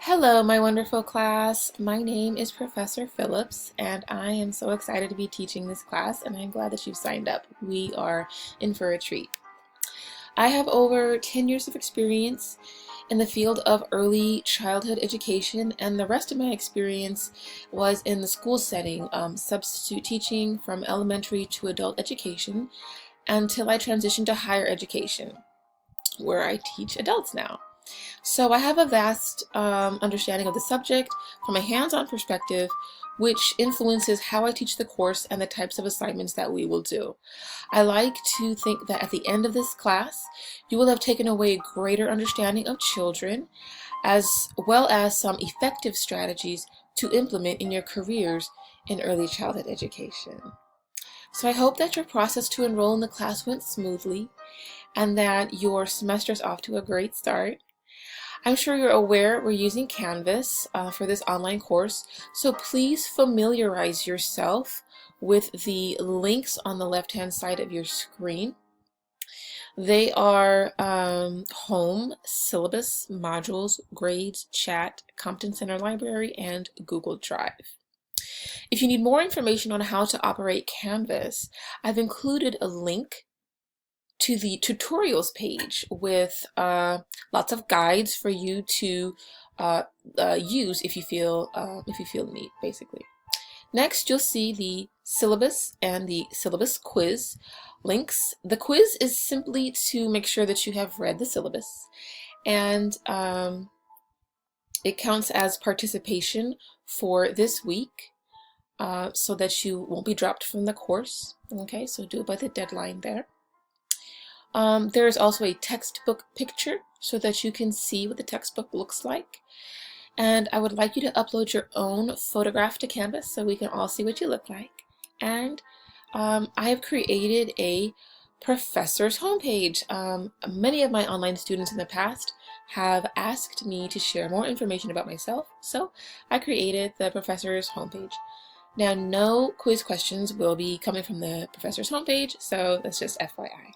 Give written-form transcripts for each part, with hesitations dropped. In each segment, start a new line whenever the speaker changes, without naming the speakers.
Hello, my wonderful class. My name is Professor Phillips, and I am so excited to be teaching this class, and I'm glad that you've signed up. We are in for a treat. I have over 10 years of experience in the field of early childhood education, and the rest of my experience was in the school setting, substitute teaching from elementary to adult education, until I transitioned to higher education, where I teach adults now. So I have a vast understanding of the subject from a hands-on perspective, which influences how I teach the course and the types of assignments that we will do. I like to think that at the end of this class, you will have taken away a greater understanding of children, as well as some effective strategies to implement in your careers in early childhood education. So I hope that your process to enroll in the class went smoothly and that your semester is off to a great start. I'm sure you're aware we're using Canvas for this online course, so please familiarize yourself with the links on the left-hand side of your screen. They are home, syllabus, modules, grades, chat, Compton Center Library, and Google Drive. If you need more information on how to operate Canvas, I've included a link to the tutorials page with lots of guides for you to use if you feel the need, basically. Next, you'll see the syllabus and the syllabus quiz links. The quiz is simply to make sure that you have read the syllabus, and it counts as participation for this week, so that you won't be dropped from the course. Okay, so do it by the deadline there. There is also a textbook picture so that you can see what the textbook looks like. And I would like you to upload your own photograph to Canvas so we can all see what you look like. And I have created a professor's homepage. Many of my online students in the past have asked me to share more information about myself, so I created the professor's homepage. Now, no quiz questions will be coming from the professor's homepage, so that's just FYI.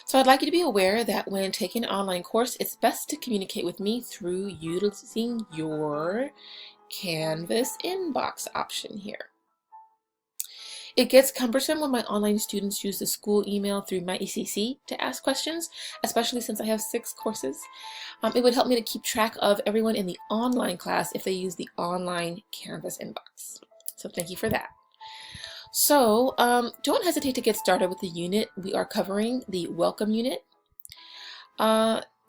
So I'd like you to be aware that when taking an online course, it's best to communicate with me through utilizing your Canvas inbox option here. It gets cumbersome when my online students use the school email through my ECC to ask questions, especially since I have 6 courses. It would help me to keep track of everyone in the online class if they use the online Canvas inbox. So thank you for that. So don't hesitate to get started with the unit. We are covering the welcome unit,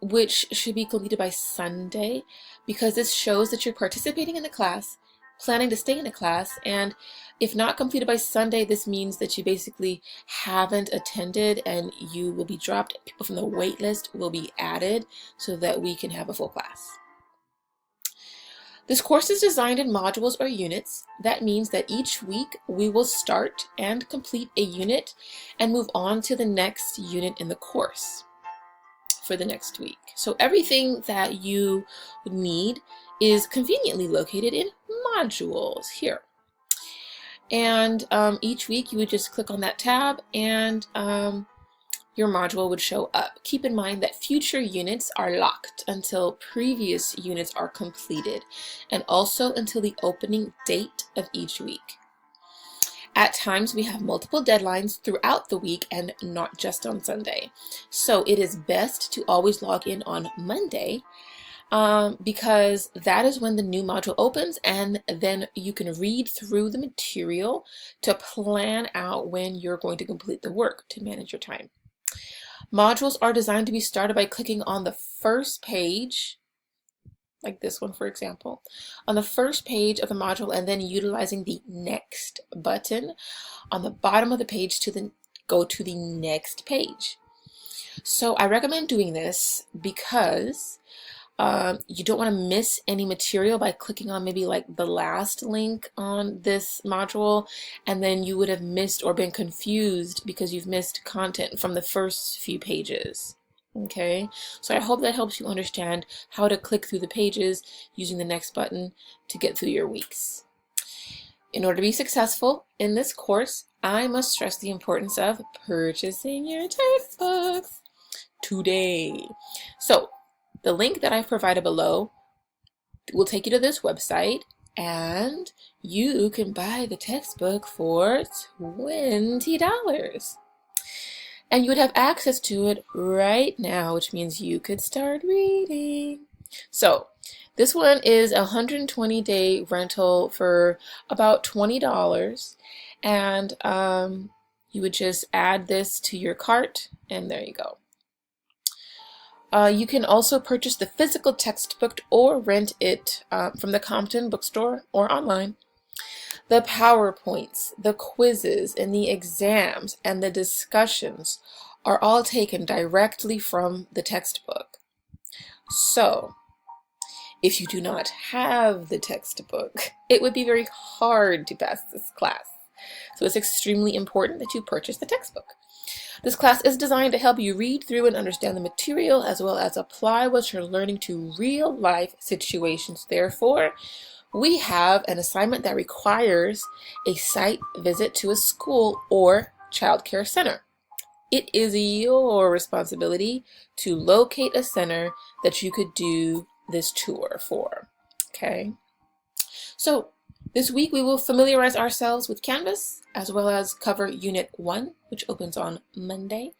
which should be completed by Sunday, because this shows that you're participating in the class, planning to stay in the class, and if not completed by Sunday, this means that you basically haven't attended and you will be dropped. People from the wait list will be added so that we can have a full class. This course is designed in modules or units. That means that each week we will start and complete a unit and move on to the next unit in the course for the next week. So everything that you need is conveniently located in modules here. And each week you would just click on that tab and your module would show up. Keep in mind that future units are locked until previous units are completed, and also until the opening date of each week. At times we have multiple deadlines throughout the week and not just on Sunday. So it is best to always log in on Monday, because that is when the new module opens, and then you can read through the material to plan out when you're going to complete the work to manage your time. Modules are designed to be started by clicking on the first page, like this one for example, on the first page of the module, and then utilizing the next button on the bottom of the page to go to the next page. So I recommend doing this because you don't want to miss any material by clicking on maybe like the last link on this module, and then you would have missed or been confused because you've missed content from the first few pages. Okay, so I hope that helps you understand how to click through the pages using the next button to get through your weeks. In order to be successful in this course, I must stress the importance of purchasing your textbooks today. So the link that I've provided below will take you to this website, and you can buy the textbook for $20. And you would have access to it right now, which means you could start reading. So this one is a 120-day rental for about $20. And you would just add this to your cart, and there you go. You can also purchase the physical textbook or rent it from the Compton bookstore or online. The PowerPoints, the quizzes, and the exams and the discussions are all taken directly from the textbook. So, if you do not have the textbook, it would be very hard to pass this class. So it's extremely important that you purchase the textbook. This class is designed to help you read through and understand the material as well as apply what you're learning to real-life situations. Therefore, we have an assignment that requires a site visit to a school or child care center. It is your responsibility to locate a center that you could do this tour for. Okay? So, this week we will familiarize ourselves with Canvas as well as cover Unit 1, which opens on Monday.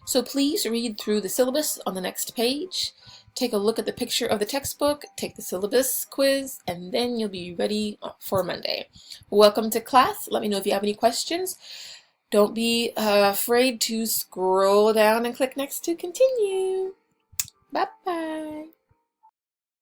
So please read through the syllabus on the next page, take a look at the picture of the textbook, take the syllabus quiz, and then you'll be ready for Monday. Welcome to class. Let me know if you have any questions. Don't be afraid to scroll down and click next to continue. Bye-bye.